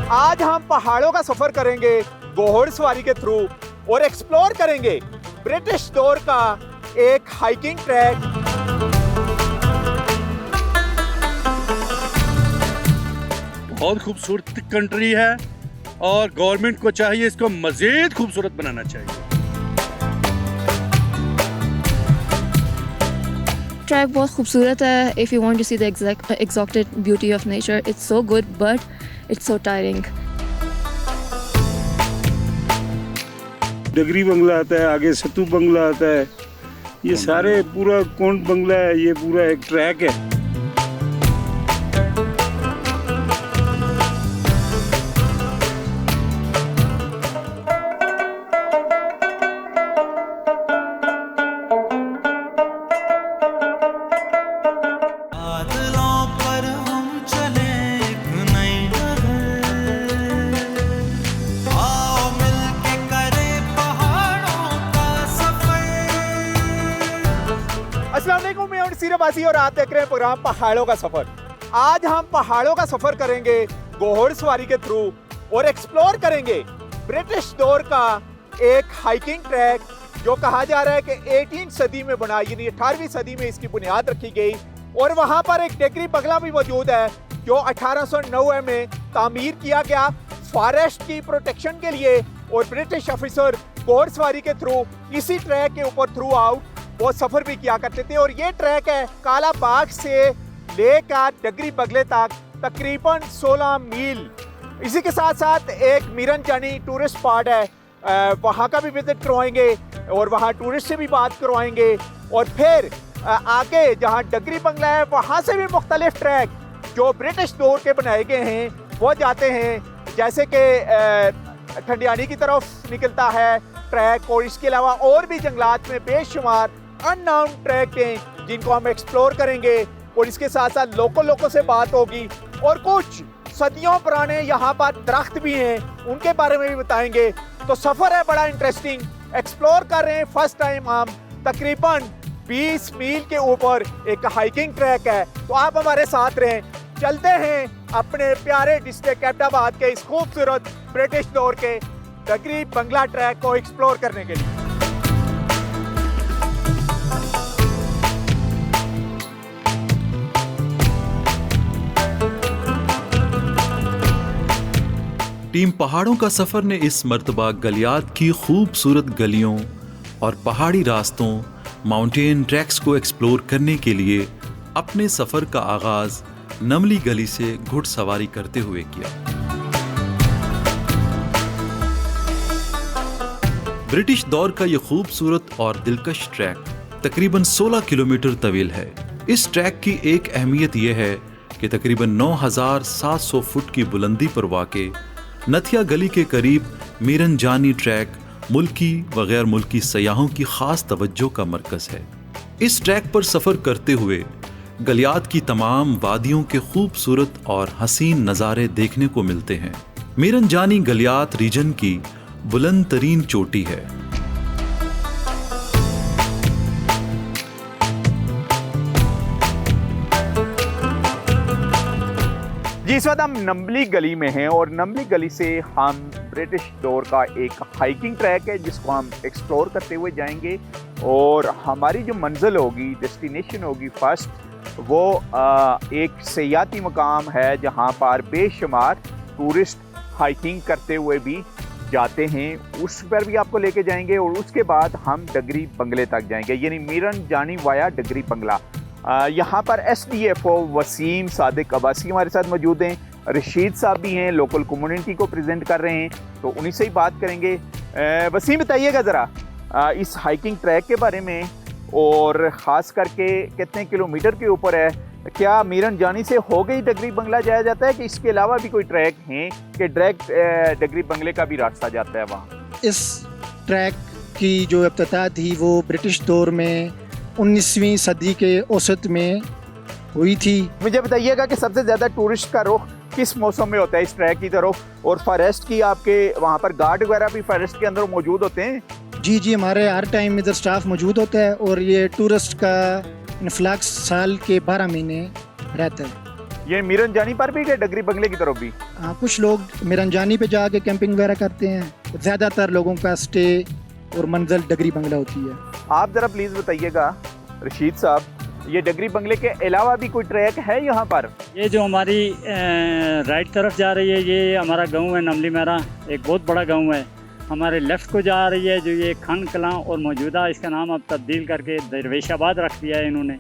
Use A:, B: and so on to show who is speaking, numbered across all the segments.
A: आज हम पहाड़ों का सफर करेंगे घोड़सवारी के थ्रू और एक्सप्लोर करेंगे ब्रिटिश दौर का एक हाइकिंग ट्रैक।
B: बहुत खूबसूरत कंट्री है और गवर्नमेंट को चाहिए इसको मजीद खूबसूरत बनाना चाहिए।
C: ट्रैक बहुत खूबसूरत है। If you want to see the exotic beauty of nature, it's so good, but it's so tiring.
D: डगरी बंगला आता है, आगे सत्तू बंगला आता है, ये सारे पूरा कोंड बंगला है, ये पूरा एक ट्रैक है।
A: अस्सलामुअलैकुम, मैं हूं सीराबासी और आप देख रहे हैं प्रोग्राम पहाड़ों का सफर। आज हम पहाड़ों का सफर करेंगे घोड़सवारी के थ्रू और एक्सप्लोर करेंगे ब्रिटिश दौर का एक हाइकिंग ट्रैक जो कहा जा रहा है कि 18वीं सदी में बना, यानी 18वीं सदी में इसकी बुनियाद रखी गई। और वहां पर एक डगरी बंगला भी मौजूद है जो 1890 में तामीर किया गया फॉरेस्ट की प्रोटेक्शन के लिए। और ब्रिटिश ऑफिसर घोड़सवारी के थ्रू इसी ट्रैक के ऊपर थ्रू आउट वो सफर भी किया करते थे। और ये ट्रैक है काला बाग से लेकर डगरी बंगले तक तकरीबन 16 मील। इसी के साथ साथ एक मीरन जानी टूरिस्ट स्पॉट है, वहाँ का भी विजिट करवाएंगे और वहाँ टूरिस्ट से भी बात करवाएंगे। और फिर आगे जहाँ डगरी बंगला है वहाँ से भी मुख्तलिफ ट्रैक जो ब्रिटिश दौर के बनाए गए हैं वो जाते हैं, जैसे कि ठंडियानी की तरफ निकलता है ट्रैक। और इसके अलावा और भी जंगलात में बेशुमार अननोन ट्रैक हैं जिनको हम एक्सप्लोर करेंगे। और इसके साथ साथ लोगों से बात होगी और कुछ सदियों पुराने यहाँ पर दरख्त भी हैं उनके बारे में भी बताएंगे। तो सफ़र है बड़ा इंटरेस्टिंग, एक्सप्लोर कर रहे हैं। फर्स्ट टाइम हम तकरीबन 20 मील के ऊपर एक हाइकिंग ट्रैक है, तो आप हमारे साथ रहें। चलते हैं अपने प्यारे डिस्ट्रिक्ट एबटाबाद के इस खूबसूरत ब्रिटिश दौर के डगरी बंगला ट्रैक को एक्सप्लोर करने के लिए।
E: टीम पहाड़ों का सफर ने इस मर्तबा गलियात की खूबसूरत गलियों और पहाड़ी रास्तों माउंटेन ट्रैक्स को एक्सप्लोर करने के लिए अपने सफर का आगाज नमली गली से घुड़सवारी करते हुए किया। ब्रिटिश दौर का यह खूबसूरत और दिलकश ट्रैक तकरीबन 16 किलोमीटर तवील है। इस ट्रैक की एक अहमियत यह है कि तकरीबन 9700 फुट की बुलंदी पर वाक़े नथिया गली के करीब मीरन जानी ट्रैक मुल्की व गैर मुल्की सयाहों की खास तवज्जो का मरकज है। इस ट्रैक पर सफर करते हुए गलियात की तमाम वादियों के खूबसूरत और हसीन नज़ारे देखने को मिलते हैं। मीरन जानी गलियात रीजन की बुलंद तरीन चोटी है।
A: जी, इस वक्त हम नंबली गली में हैं और नंबली गली से हम ब्रिटिश दौर का एक हाइकिंग ट्रैक है जिसको हम एक्सप्लोर करते हुए जाएंगे। और हमारी जो मंजिल होगी, डेस्टिनेशन होगी फर्स्ट, वो एक सियाती मकाम है जहाँ पर बेशुमार टूरिस्ट हाइकिंग करते हुए भी जाते हैं। उस पर भी आपको लेके जाएंगे और उसके बाद हम डगरी बंगले तक जाएंगे, यानी मीरन जानी वाया डगरी बंगला। यहाँ पर SDFO वसीम सादिक अब्बासी हमारे साथ मौजूद हैं, रशीद साहब भी हैं, लोकल कम्युनिटी को प्रेजेंट कर रहे हैं, तो उन्हीं से ही बात करेंगे। वसीम, बताइएगा ज़रा इस हाइकिंग ट्रैक के बारे में और ख़ास करके कितने किलोमीटर के ऊपर है? क्या मीरन जानी से हो गई डगरी बंगला जाया जाता है कि इसके अलावा भी कोई ट्रैक हैं कि डायरेक्ट डगरी बंगले का भी रास्ता जाता है वहाँ?
F: इस ट्रैक की जो इब्तिदा थी वो ब्रिटिश दौर में 19वीं सदी के औसत में हुई थी।
A: मुझे बताइएगा कि सबसे ज़्यादा टूरिस्ट का रुख किस मौसम में होता है इस ट्रैक की तरफ? और फॉरेस्ट की आपके वहाँ पर गार्ड वगैरह भी फॉरेस्ट के अंदर मौजूद होते हैं?
F: जी जी, हमारे हर टाइम इधर स्टाफ मौजूद होता है और ये टूरिस्ट का इन्फ्लक्स साल के 12 महीने रहता है।
A: ये मीरन जानी पर भी है डगरी बंगले की तरफ भी?
F: कुछ लोग मिरंजानी पे जाके कैंपिंग वगैरह करते हैं। ज़्यादातर लोगों का स्टे और मंजिल डगरी बंगला होती है।
A: आप ज़रा प्लीज़ बताइएगा रशीद साहब, ये डगरी बंगले के अलावा भी कोई ट्रैक है यहाँ पर?
G: ये जो हमारी राइट तरफ जा रही है, ये हमारा गांव है नमली मेरा, एक बहुत बड़ा गांव है। हमारे लेफ़्ट को जा रही है जो ये खान कलां, और मौजूदा इसका नाम अब तब्दील करके दरवेशाबाद रख दिया है इन्होंने।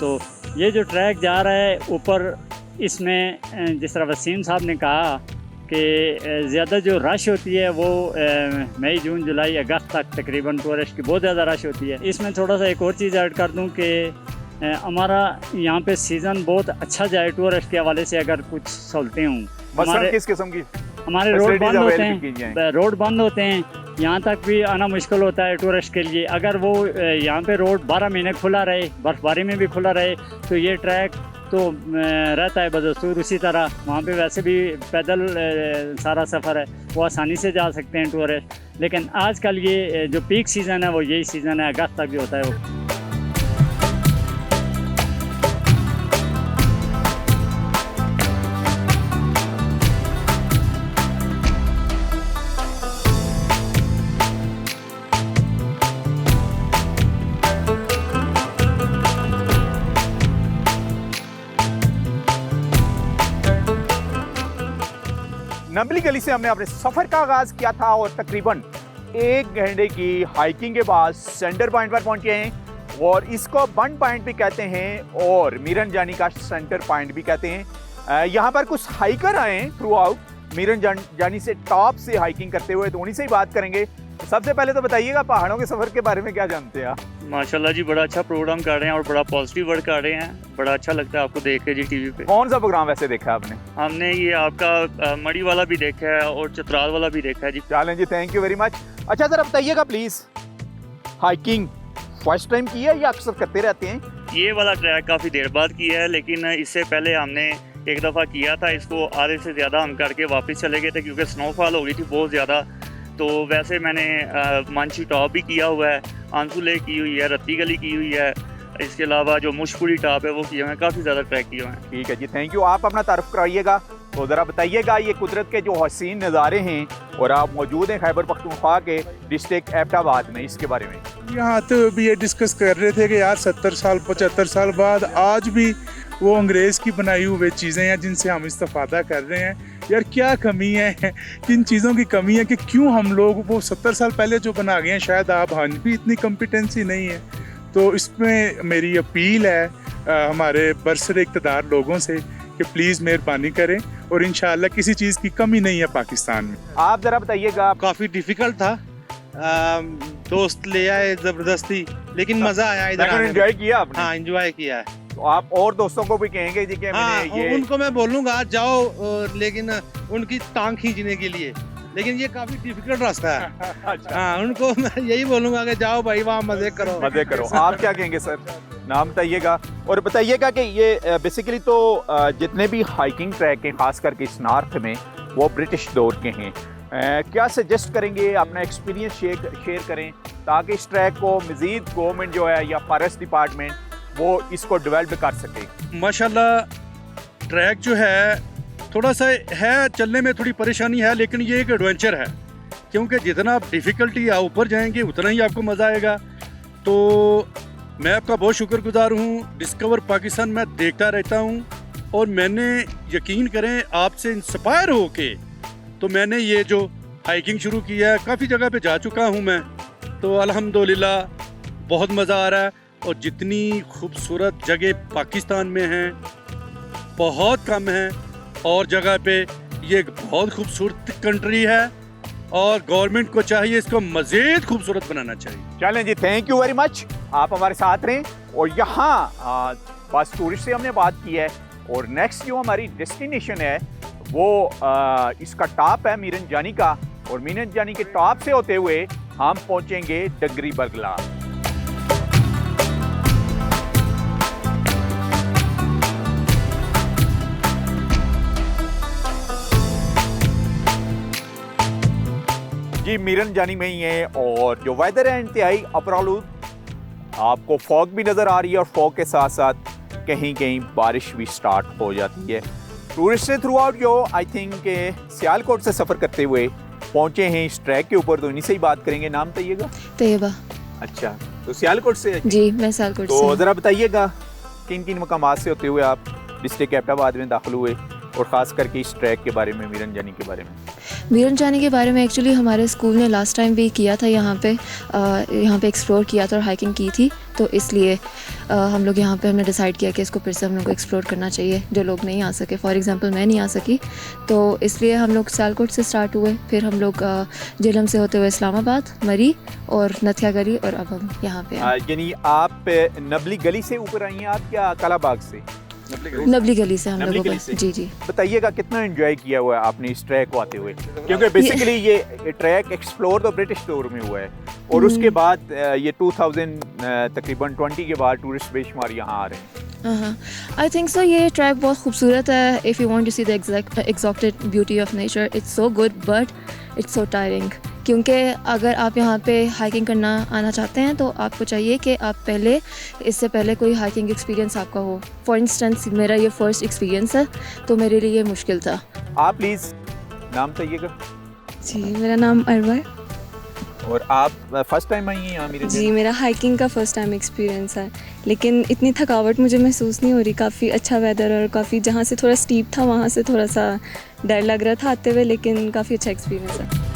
G: तो ये जो ट्रैक जा रहा है ऊपर, इसमें जिस तरह वसीम साहब ने कहा कि ज़्यादा जो रश होती है वो मई जून जुलाई अगस्त तक तकरीबन टूरिस्ट की बहुत ज़्यादा रश होती है। इसमें थोड़ा सा एक और चीज़ ऐड कर दूं कि हमारा यहाँ पे सीज़न बहुत अच्छा जाए टूरिस्ट के हवाले से, अगर कुछ सहूलतें हों।
A: मसलन किस किस्म की?
G: हमारे रोड बंद होते
A: facilities
G: हैं, रोड बंद होते हैं, यहाँ तक भी आना मुश्किल होता है टूरिस्ट के लिए। अगर वो यहाँ पे रोड 12 महीने खुला रहे, बर्फ़बारी में भी खुला रहे, तो ये ट्रैक तो रहता है बदस्तूर उसी तरह। वहाँ पे वैसे भी पैदल सारा सफ़र है, वो आसानी से जा सकते हैं टूरिस्ट। लेकिन आजकल ये जो पीक सीज़न है वो यही सीज़न है, अगस्त तक भी होता है वो।
A: नमली गली से हमने अपने सफर का आगाज किया था और तकरीबन 1 घंटे की हाइकिंग के बाद सेंटर पॉइंट पर पहुंचे हैं, और इसको बन पॉइंट भी कहते हैं और मीरन जानी का सेंटर पॉइंट भी कहते हैं। यहाँ पर कुछ हाइकर आए हैं थ्रू आउट मीरन जानी से टॉप से हाइकिंग करते हुए, तो उन्हीं से ही बात करेंगे। सबसे पहले तो बताइएगा पहाड़ों के सफर के बारे में क्या जानते हैं आप?
H: माशाल्लाह जी, बड़ा अच्छा प्रोग्राम कर रहे हैं और बड़ा पॉजिटिव वर्क कर रहे हैं। बड़ा अच्छा लगता है आपको देख के जी टीवी पे।
A: कौन सा प्रोग्राम वैसे देखा आपने?
H: हमने ये आपका मड़ी वाला भी देखा है और चतराल वाला भी देखा है जी।
A: चलें जी, थैंक यू वेरी मच। अच्छा जरा बताइएगा प्लीज, हाइकिंग फर्स्ट टाइम की है या अक्सर करते रहते हैं?
H: ये वाला ट्रैक काफ़ी देर बाद किया है, लेकिन इससे पहले हमने एक दफ़ा किया था। इसको आधे से ज़्यादा हम करके वापस चले गए थे क्योंकि स्नोफॉल हो गई थी बहुत ज़्यादा। तो वैसे मैंने मानसी टॉप भी किया हुआ है, आंसुले की हुई है, रत्ती गली की हुई है, इसके अलावा जो मुशपुरी टॉप है वो किए हुए हैं। काफ़ी ज़्यादा ट्रैक किए हुए हैं।
A: ठीक है जी, थैंक यू। आप अपना तारुफ कराइएगा, तो ज़रा बताइएगा ये कुदरत के जो हसीन नज़ारे हैं, और आप मौजूद हैं खैबर पख्तूनख्वा के डिस्ट्रिक्ट एबटाबाद में, इसके बारे में।
I: यहाँ तो अभी ये डिस्कस कर रहे थे कि यार 70 साल 75 साल बाद आज भी वो अंग्रेज़ की बनाई हुई चीज़ें हैं जिनसे हम इस्तेफादा कर रहे हैं। यार क्या कमी है, किन चीज़ों की कमी है कि क्यों हम लोग वो 70 साल पहले जो बना गए हैं, शायद आप हाँ भी इतनी कम्पिटेंसी नहीं है। तो इसमें मेरी अपील है हमारे बरसरे इक़्तिदार लोगों से कि प्लीज़ मेहरबानी करें, और इंशाअल्लाह किसी चीज़ की कमी नहीं है पाकिस्तान में।
A: आप ज़रा बताइएगा।
J: काफ़ी डिफ़िकल्ट था, दोस्त ले आए ज़बरदस्ती, लेकिन मज़ा आया इधर।
A: एंजॉय किया आपने?
J: हाँ, एंजॉय किया है।
A: तो आप और दोस्तों को भी कहेंगे जी कि
J: हाँ,
A: ये
J: उनको मैं बोलूँगा जाओ, लेकिन उनकी टांग खींचने के लिए, लेकिन ये काफ़ी डिफिकल्ट रास्ता है।
A: अच्छा।
J: हाँ, उनको मैं यही बोलूँगा कि जाओ भाई वहाँ मज़े करो।
A: मज़े करो। आप क्या कहेंगे सर? नाम बताइएगा और बताइएगा कि ये बेसिकली तो जितने भी हाइकिंग ट्रैक हैं खास करके इस नॉर्थ में, वो ब्रिटिश दौर के हैं। क्या सजेस्ट करेंगे, अपना एक्सपीरियंस शेयर करें ताकि इस ट्रैक को मज़ीद गवर्नमेंट जो है या फॉरेस्ट डिपार्टमेंट वो इसको डेवलप कर सके।
B: माशाल्लाह ट्रैक जो है थोड़ा सा है, चलने में थोड़ी परेशानी है, लेकिन ये एक एडवेंचर है, क्योंकि जितना आप डिफ़िकल्टी आप ऊपर जाएंगे उतना ही आपको मज़ा आएगा। तो मैं आपका बहुत शुक्रगुजार हूँ। डिस्कवर पाकिस्तान मैं देखता रहता हूँ, और मैंने यकीन करें आपसे इंस्पायर होके तो मैंने ये जो हाइकिंग शुरू किया है, काफ़ी जगह पे जा चुका हूँ मैं, तो अल्हम्दुलिल्लाह बहुत मज़ा आ रहा है। और जितनी खूबसूरत जगह पाकिस्तान में हैं बहुत कम हैं, और जगह पे ये एक बहुत खूबसूरत कंट्री है, और गवर्नमेंट को चाहिए इसको मज़ीद खूबसूरत बनाना चाहिए।
A: चलें जी, थैंक यू वेरी मच। आप हमारे साथ रहें। और यहाँ बस टूरिस्ट से हमने बात की है, और नेक्स्ट जो हमारी डेस्टिनेशन है वो इसका टॉप है मीरन जानी का, और मीरन जानी के टॉप से होते हुए हम पहुँचेंगे डगरी बंगला। जी मीरन जानी में ही है, और जो वेदर है इंतहाई अपरालूद, आपको फॉग भी नज़र आ रही है, और फॉग के साथ साथ कहीं कहीं बारिश भी स्टार्ट हो जाती है। टूरिस्ट से थ्रू आउट जो आई थिंक सियालकोट से सफ़र करते हुए पहुंचे हैं इस ट्रैक के ऊपर, तो इन्हीं से ही बात करेंगे। नाम बताइएगा।
C: तैयबा।
A: अच्छा, तो सियालकोट से?
C: जी, मैं सियालकोट से।
A: तो ज़रा बताइएगा किन किन मकामात से होते हुए आप डिस्ट्रिक्ट एबटाबाद में दाखिल हुए, और ख़ास करके इस ट्रैक के बारे में, मीरन जानी के बारे में।
C: मीरन जानी के बारे में एक्चुअली हमारे स्कूल ने लास्ट टाइम भी किया था, यहाँ पे एक्सप्लोर किया था और हाइकिंग की थी, तो इसलिए हम लोग यहाँ पे हमने डिसाइड किया कि इसको फिर से हम लोग को एक्सप्लोर करना चाहिए, जो लोग नहीं आ सके। फॉर एग्जांपल मैं नहीं आ सकी, तो इसलिए हम लोग सियालकोट से स्टार्ट हुए, फिर हम लोग झेलम से होते हुए इस्लामाबाद, मरी और नथिया गली, और अब हम यहाँ पे।
A: यानी आप नबली गली से ऊपर आई हैं आप, क्या कालाबाग से?
C: नबली गली से हम लोगों को। जी जी।
A: बताइएगा कितना एंजॉय किया हुआ है आपने इस ट्रैक को आते हुए, क्योंकि बेसिकली ये ट्रैक एक्सप्लोर तो ब्रिटिश दौर में हुआ है, और उसके बाद ये 2000 तकरीबन 20 के बाद टूरिस्ट बेशुमार यहाँ आ रहे हैं।
C: आई थिंक सो ये ट्रैक बहुत खूबसूरत है। If you want to see the exalted beauty of nature, it's so good but it's so tiring, क्योंकि अगर आप यहाँ पे हाइकिंग करना आना चाहते हैं तो आपको चाहिए कि आप पहले, इससे पहले कोई हाइकिंग एक्सपीरियंस आपका हो। फॉर इंस्टेंस मेरा ये फर्स्ट एक्सपीरियंस है, तो मेरे लिए ये मुश्किल था।
A: आप प्लीज़ नाम बताइएगा।
K: जी, मेरा नाम अरवा है।
A: और आप फर्स्ट टाइम आई हैं यहाँ? मेरे
K: जी, मेरा हाइकिंग का फर्स्ट टाइम एक्सपीरियंस है, लेकिन इतनी थकावट मुझे महसूस नहीं हो रही। काफ़ी अच्छा वेदर, और काफ़ी जहाँ से थोड़ा स्टीप था वहाँ से थोड़ा सा डर लग रहा था आते हुए, लेकिन काफ़ी अच्छा एक्सपीरियंस है।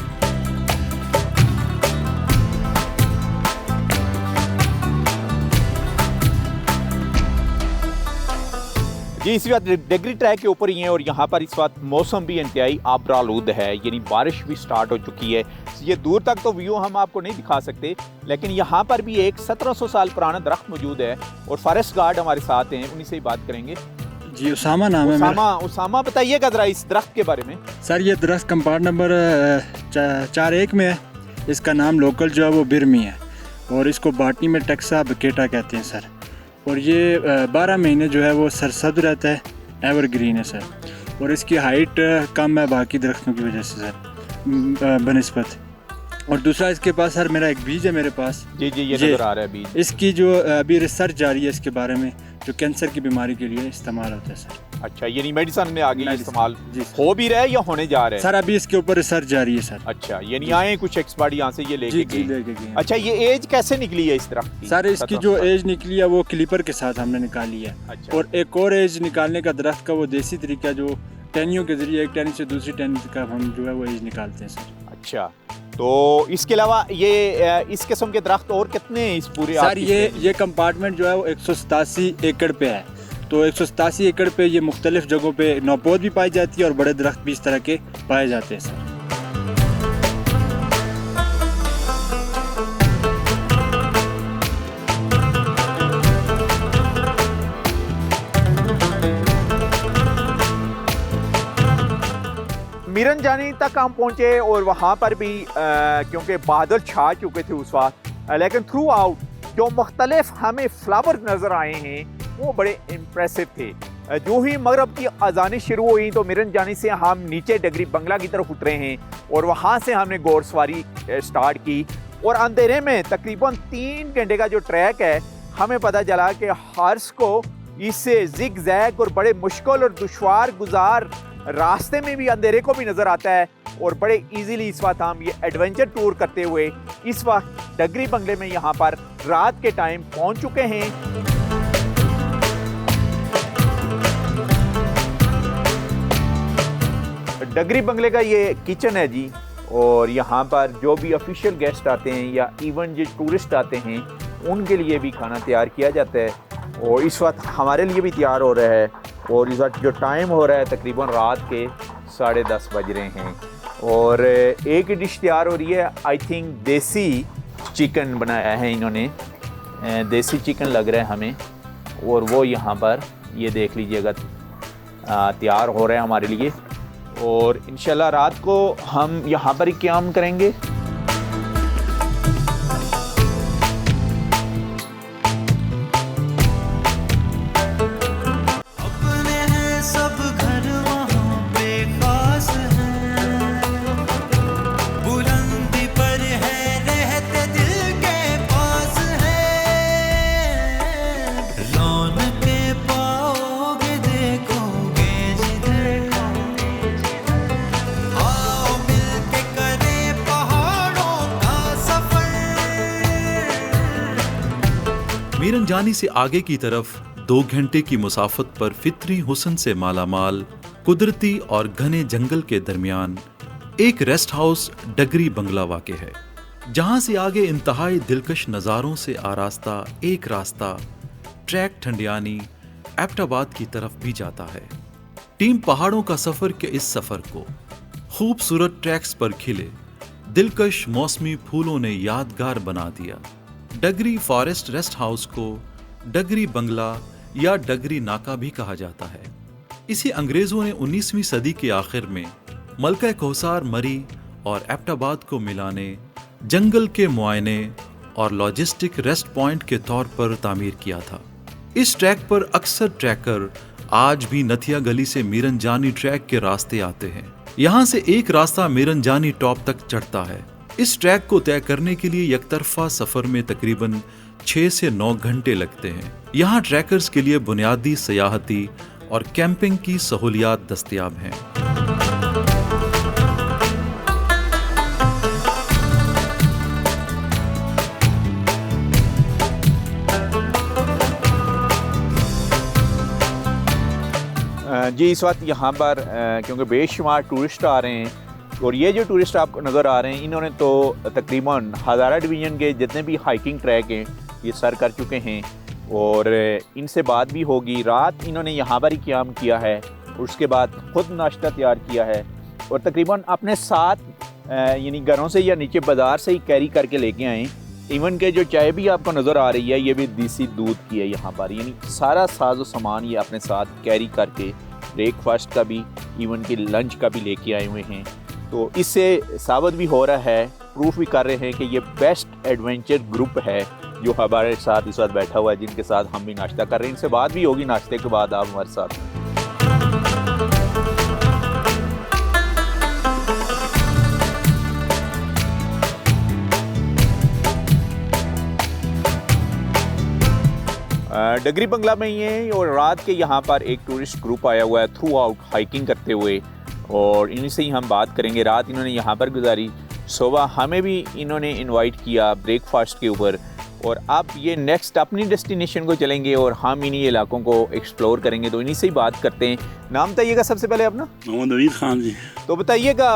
A: जी, इस वक्त डगरी ट्रैक के ऊपर ही हैं, और यहाँ पर इस वक्त मौसम भी इंतहाई आबरालूद है, यानी बारिश भी स्टार्ट हो चुकी है। ये दूर तक तो व्यू हम आपको नहीं दिखा सकते, लेकिन यहाँ पर भी एक 1700 साल पुराना दरख्त मौजूद है, और फॉरेस्ट गार्ड हमारे साथ हैं, उन्हीं से ही बात करेंगे।
L: जी, उसामा नाम है मेरा।
A: उसामा बताइएगा ज़रा इस दरख्त के बारे में।
L: सर, ये दरख्त कंपार्ट नंबर 41 में है। इसका नाम लोकल जो है वो बिरमी है, और इसको बाटनी में टक्सा बकेटा कहते हैं सर। और ये 12 महीने जो है वो सरसब्ज रहता है, एवरग्रीन है सर, और इसकी हाइट कम है बाकी दरख्तों की वजह से सर बनिस्बत। और दूसरा इसके पास सर मेरा एक बीज है मेरे पास।
A: जी जी, ये नजर आ रहा है बीज।
L: इसकी जो अभी रिसर्च जारी है इसके बारे में, जो कैंसर की बीमारी के लिए इस्तेमाल होता है सर।
A: अच्छा, यानी मेडिसिन में आगे इस्तेमाल हो भी रहा है या होने जा रहा है?
L: सर अभी इसके ऊपर रिसर्च जारी है सर।
A: अच्छा, यानी आए कुछ एक्सपर्ट यहाँ से ये लेके
L: गए।
A: अच्छा, ये एज कैसे निकली है इस दरख्त की?
L: सर इसकी जो एज निकली है वो क्लिपर के साथ हमने निकाली है।
A: अच्छा।
L: और एक और एज निकालने का दरख्त का वो देसी तरीका, जो टहनियों के जरिए एक टहनी से दूसरी टहनी का हम जो है वो एज निकालते हैं सर।
A: अच्छा, तो इसके अलावा ये इस किस्म के दरख्त और कितने इस पूरे?
L: सर ये कंपार्टमेंट जो है वो 187 एकड़ पे है, तो 187 एकड़ पे ये मुख्तलिफ जगहों पे नौपौध भी पाई जाती है और बड़े दरख्त भी इस तरह के पाए जाते हैं सर।
A: मीरन जानी तक हम पहुंचे, और वहाँ पर भी क्योंकि बादल छा चुके थे उस वक्त, लेकिन थ्रू आउट जो मुख्तलिफ हमें फ्लावर नज़र आए हैं वो बड़े इम्प्रेसिव थे। जो ही मगरब की अजानें शुरू हुई तो मीरन जानी से हम नीचे डगरी बंगला की तरफ उतरे हैं, और वहाँ से हमने घोड़सवारी स्टार्ट की, और अंधेरे में तकरीबन 3 घंटे का जो ट्रैक है, हमें पता चला कि हॉर्स को इससे जिग जैग और बड़े मुश्किल और दुश्वार गुजार रास्ते में भी अंधेरे को भी नज़र आता है, और बड़े इजीली इस वक्त हम ये एडवेंचर टूर करते हुए इस वक्त डगरी बंगले में यहाँ पर रात के टाइम पहुँच चुके हैं। डगरी बंगले का ये किचन है जी, और यहाँ पर जो भी ऑफिशियल गेस्ट आते हैं या इवन जो टूरिस्ट आते हैं उनके लिए भी खाना तैयार किया जाता है, और इस वक्त हमारे लिए भी तैयार हो रहा है, और इस वक्त जो टाइम हो रहा है तकरीबन रात के 10:30 बज रहे हैं, और एक डिश तैयार हो रही है। आई थिंक देसी चिकन बनाया है इन्होंने, देसी चिकन लग रहा है हमें, और वो यहाँ पर ये देख लीजिएगा तैयार हो रहा है हमारे लिए, और इंशाल्लाह रात को हम यहाँ पर ही क़याम करेंगे।
E: मीरन जानी से आगे की तरफ 2 घंटे की मुसाफत पर फितरी हुस्न से मालामाल कुदरती और घने जंगल के दरमियान एक रेस्ट हाउस डगरी बंगला वाक़ है, जहां से आगे इंतहाई दिलकश नज़ारों से आरास्ता एक रास्ता ट्रैक ठंडियानी एबटाबाद की तरफ भी जाता है। टीम पहाड़ों का सफर के इस सफर को खूबसूरत ट्रैक्स पर खिले दिलकश मौसमी फूलों ने यादगार बना दिया। डगरी फॉरेस्ट रेस्ट हाउस को डगरी बंगला या डगरी नाका भी कहा जाता है। इसे अंग्रेजों ने 19वीं सदी के आखिर में मलका कोसार मरी और एबटाबाद को मिलाने जंगल के मुआयने और लॉजिस्टिक रेस्ट पॉइंट के तौर पर तामीर किया था। इस ट्रैक पर अक्सर ट्रैकर आज भी नथिया गली से मीरन जानी ट्रैक के रास्ते आते हैं। यहाँ से एक रास्ता मीरन जानी टॉप तक चढ़ता है। इस ट्रैक को तय करने के लिए यकतरफा सफर में तकरीबन 6 से 9 घंटे लगते हैं। यहाँ ट्रैकर्स के लिए बुनियादी सयाहती और कैंपिंग की सहूलियात दस्तयाब हैं।
A: जी इस वक्त यहाँ पर क्योंकि बेशुमार टूरिस्ट आ रहे हैं और ये जो टूरिस्ट आपको नज़र आ रहे हैं इन्होंने तो तकरीबन हज़ारा डिवीज़न के जितने भी हाइकिंग ट्रैक हैं ये सर कर चुके हैं और इनसे बात भी होगी। रात इन्होंने यहाँ पर ही क़याम किया है, उसके बाद ख़ुद नाश्ता तैयार किया है और तकरीबन अपने साथ यानी घरों से या नीचे बाज़ार से ही कैरी करके लेके आए। इवन के जो चाय भी आपको नज़र आ रही है ये भी देसी दूध की है यहाँ पर, यानी सारा साजो सामान ये अपने साथ कैरी करके ब्रेकफास्ट का भी इवन कि लंच का भी लेके आए हुए हैं। तो इससे साबित भी हो रहा है, प्रूफ भी कर रहे हैं कि ये बेस्ट एडवेंचर ग्रुप है जो हमारे साथ इस वक्त बैठा हुआ है, जिनके साथ हम भी नाश्ता कर रहे हैं। इनसे बात भी होगी नाश्ते के बाद आप हमारे साथ। डगरी बंगला में ही है और रात के यहाँ पर एक टूरिस्ट ग्रुप आया हुआ है थ्रू आउट हाइकिंग करते हुए और इन्हीं से ही हम बात करेंगे। रात इन्होंने यहाँ पर गुजारी, सुबह हमें भी इन्होंने इनवाइट किया ब्रेकफास्ट के ऊपर और अब ये नेक्स्ट अपनी डेस्टिनेशन को चलेंगे और हम इन्हीं इलाकों को एक्सप्लोर करेंगे। तो इन्हीं से ही बात करते हैं। नाम बताइएगा सबसे पहले अपना।
M: मोहम्मद नवीद खान जी।
A: तो बताइएगा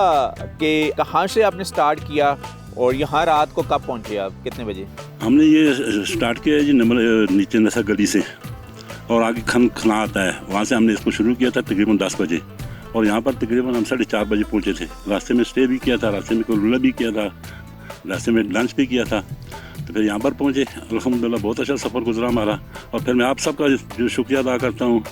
A: कि कहाँ से आपने स्टार्ट किया और यहाँ रात को कब पहुँचे आप, कितने बजे?
M: हमने ये स्टार्ट किया है जी नीचे नशा गली से और आगे खना आता है, वहाँ से हमने इसको शुरू किया था तकरीबन 10 बजे और यहाँ पर तकरीबन हम 4:30 बजे पहुँचे थे। रास्ते में स्टे भी किया था, रास्ते में कोलुला भी किया था, रास्ते में लंच भी किया था। तो फिर यहाँ पर पहुँचे, अल्हम्दुलिल्लाह बहुत अच्छा सफ़र गुजरा हमारा। और फिर मैं आप सबका जो शुक्रिया अदा करता हूँ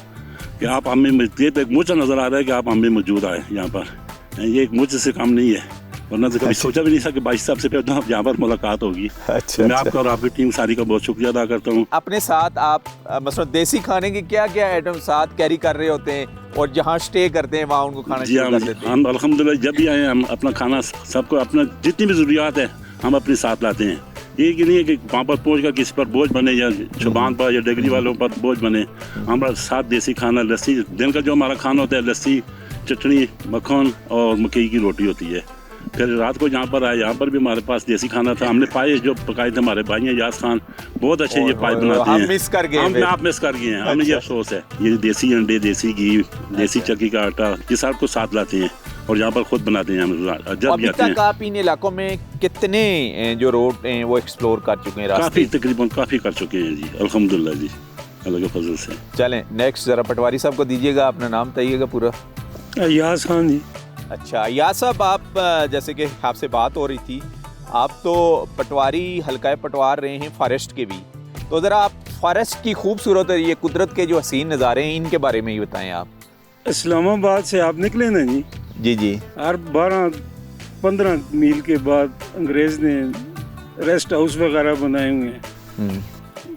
M: कि आप हमें ये तो एक मुझे नज़र आ रहा है कि आप हमें मौजूद आए यहाँ पर। ये एक मुझ से काम नहीं है, वरना तो कभी सोचा भी नहीं था कि 22 साहब से पहले यहाँ पर मुलाकात होगी।
A: अच्छा,
M: मैं आपका और आपकी टीम सारी का बहुत शुक्रिया अदा करता हूँ।
A: अपने साथ आप मसलन देसी खाने के क्या क्या आइटम साथ कैरी कर रहे होते हैं और जहाँ स्टे करते हैं वहाँ उनको खाना शुरू कर देते हैं?
M: हम अल्हम्दुलिल्लाह जब भी आए हम अपना खाना सबको अपना जितनी भी ज़रूरियात है हम अपने साथ लाते हैं। ये कि नहीं है कि वहाँ पर पहुँच कर किसी पर बोझ बने या शुबान पर या डगरी वालों पर बोझ बने। हमारा साथ देसी खाना, लस्सी, दिन का जो हमारा खाना होता है लस्सी, चटनी, मक्खन और मकई की रोटी होती है। फिर रात को यहाँ पर आए, यहाँ पर भी हमारे पास देसी खाना था। हमने पाए जो पकाए थे हमारे भाई हैं यास खान, बहुत अच्छे ये पाए बनाते हैं।
A: हम मिस कर गए,
M: हम आप मिस कर गए हैं। हमें ये अफसोस है। ये देसी अंडे, देसी घी, देसी चक्की का आटा, ये सब को साथ लाते हैं और यहाँ पर खुद बनाते हैं। हम जब
A: अभी तक आप इन इलाकों में कितने जो रोड हैं वो एक्सप्लोर कर चुके हैं?
M: काफ़ी, तकरीबन काफ़ी कर चुके हैं जी, अल्हम्दुलिल्लाह जी, अल्लाह के फजल से।
A: चलें नेक्स्ट ज़रा पटवारी साहब को दीजिएगा, अपना नाम बताइएगा पूरा।
D: यास खान जी।
A: अच्छा यास साहब, आप जैसे कि आपसे बात हो रही थी, आप तो पटवारी हल्का पटवार रहे हैं फॉरेस्ट के भी, तो ज़रा आप फॉरेस्ट की खूबसूरत ये कुदरत के जो हसीन नज़ारे हैं इनके बारे में ही बताएं आप।
D: इस्लामाबाद से आप निकले ना जी?
A: जी जी।
D: हर 12-15 मील के बाद अंग्रेज़ ने रेस्ट हाउस वगैरह बनाए हुए हैं।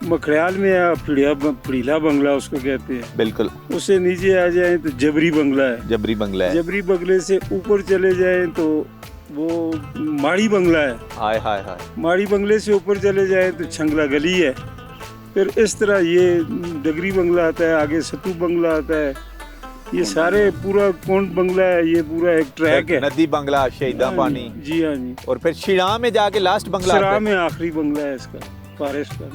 D: मखड़ियाल में या फड़ीला बंगला उसको कहते हैं।
A: बिल्कुल।
D: उससे नीचे आ जाए तो जबरी बंगला है।
A: जबरी बंगला है।
D: जबरी बंगले से ऊपर चले जाए तो वो माड़ी बंगला है।
A: हाय हाय हाय।
D: माड़ी बंगले से ऊपर चले जाए तो छंगला गली है। फिर इस तरह ये डगरी बंगला आता है, आगे सतू बंगला आता है, ये सारे पूरा कोंड बंगला है, ये पूरा एक ट्रैक है।
A: नदी बंगला, शहीदा पानी।
D: जी हाँ जी।
A: और फिर शिरा में जाके लास्ट बंगला
D: शिरा में आखिरी बंगला है इसका, फॉरेस्ट का।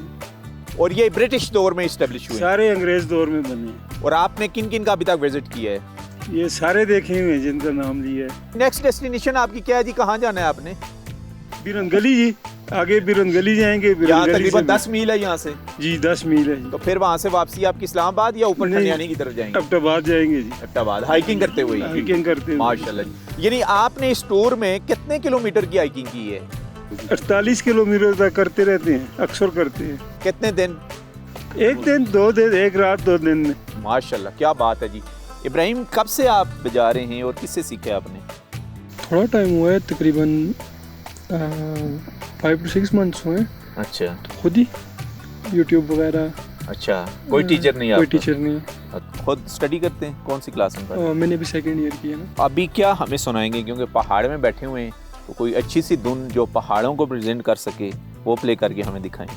A: और ये ब्रिटिश दौर में इस्टेब्लिश हुए?
D: सारे अंग्रेज दौर में बने।
A: और आपने किन किन का अभी तक विजिट किया है?
D: ये सारे देखे हुए हैं जिनका नाम लिया है।
A: नेक्स्ट डेस्टिनेशन आपकी क्या है जी? कहाँ जाना है आपने?
D: बिरन गली जी, आगे बिरन गली जाएंगे।
A: यहाँ तकरीबन 10 मील है यहाँ से
D: जी, 10 मील है।
A: तो फिर वहाँ से वापसी आपकी इस्लामाबाद या ऊपर ठंडियानी की तरफ जाएंगे?
D: एबटाबाद जाएंगे जी।
A: एबटाबाद हाइकिंग करते हुए?
D: हाइकिंग करते हुए
A: माशाल्लाह। यानी आपने इस टूर में कितने किलोमीटर की हाइकिंग की है?
D: 48 किलोमीटर तक करते रहते हैं, अक्सर करते हैं।
A: कितने दिन?
D: एक दिन, 2 दिन, एक रात, 2 दिन में।
A: माशाल्लाह, क्या बात है जी। इब्राहिम, कब से आप बजा रहे हैं और किससे सीखे आपने?
N: थोड़ा टाइम हुआ है, तकरीबन 5 to 6 months हुए।
A: अच्छा।
N: तो खुद ही यूट्यूब वगैरह।
A: अच्छा, कोई टीचर नहीं?
N: कोई टीचर नहीं।
A: खुद स्टडी करते हैं? कौन सी क्लास में?
N: मैंने भी 2nd ईयर की है ना।
A: अभी क्या हमें सुनाएंगे, क्योंकि पहाड़ में बैठे हुए हैं, तो कोई अच्छी सी धुन जो पहाड़ों को प्रेजेंट कर सके वो प्ले करके हमें दिखाएं।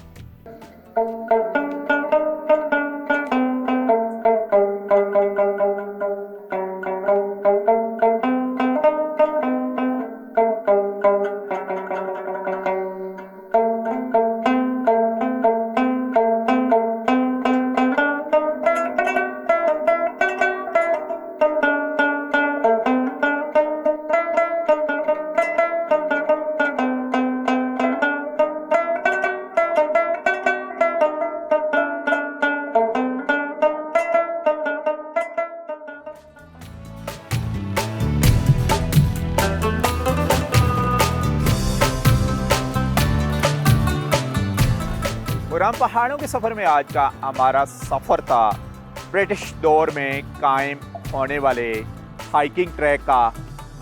A: और हम पहाड़ों के सफ़र में आज का हमारा सफ़र था ब्रिटिश दौर में कायम होने वाले हाइकिंग ट्रैक का,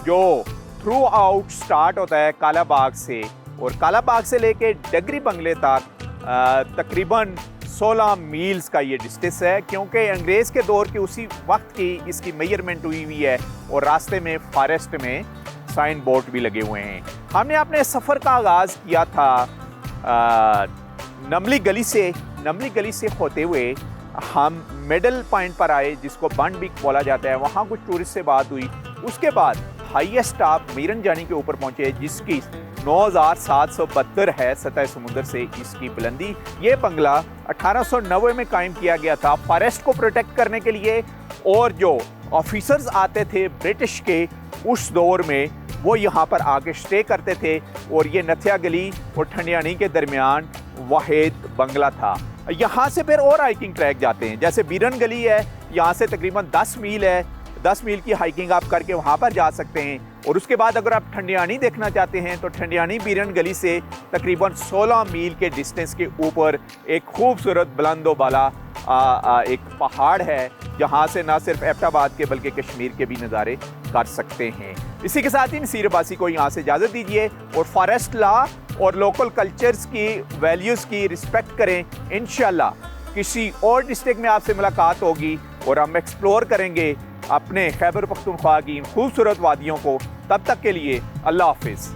A: जो थ्रू आउट स्टार्ट होता है कालाबाग से, और कालाबाग से लेके डगरी बंगले तक तकरीबन 16 मील्स का ये डिस्टेंस है, क्योंकि अंग्रेज़ के दौर के उसी वक्त की इसकी मेजरमेंट हुई हुई है और रास्ते में फॉरेस्ट में साइन बोर्ड भी लगे हुए हैं। हमने अपने सफ़र का आगाज़ किया था नमली गली से होते हुए हम मिडल पॉइंट पर आए, जिसको बंड बीक बोला जाता है। वहाँ कुछ टूरिस्ट से बात हुई। उसके बाद हाईएस्ट टॉप मीरन जानी के ऊपर पहुँचे, जिसकी 9772 है सतह समुद्र से इसकी बुलंदी। ये बंगला 1890 में कायम किया गया था फॉरेस्ट को प्रोटेक्ट करने के लिए, और जो ऑफिसर्स आते थे ब्रिटिश के उस दौर में वो यहाँ पर आके स्टे करते थे। और ये नथिया गली और ठंडियानी के दरमियान वाहिद बंगला था। यहाँ से फिर और हाइकिंग ट्रैक जाते हैं, जैसे बीरन गली है, यहाँ से तकरीबन 10 मील है। 10 मील की हाइकिंग आप करके वहाँ पर जा सकते हैं। और उसके बाद अगर आप ठंडियानी देखना चाहते हैं तो ठंडियानी बीरन गली से तकरीबन 16 मील के डिस्टेंस के ऊपर एक खूबसूरत बुलंदो बाला एक पहाड़ है, जहाँ से ना सिर्फ एबटाबाद के बल्कि कश्मीर के भी नज़ारे कर सकते हैं। इसी के साथ ही नसीर अब्बासी को यहाँ से इजाज़त दीजिए और फॉरेस्ट लॉ और लोकल कल्चर्स की वैल्यूज़ की रिस्पेक्ट करें। इंशाल्लाह किसी और डिस्ट्रिक्ट में आपसे मुलाकात होगी और हम एक्सप्लोर करेंगे अपने खैबर पख्तूनख्वा की इन खूबसूरत वादियों को। तब तक के लिए अल्लाह हाफिज़।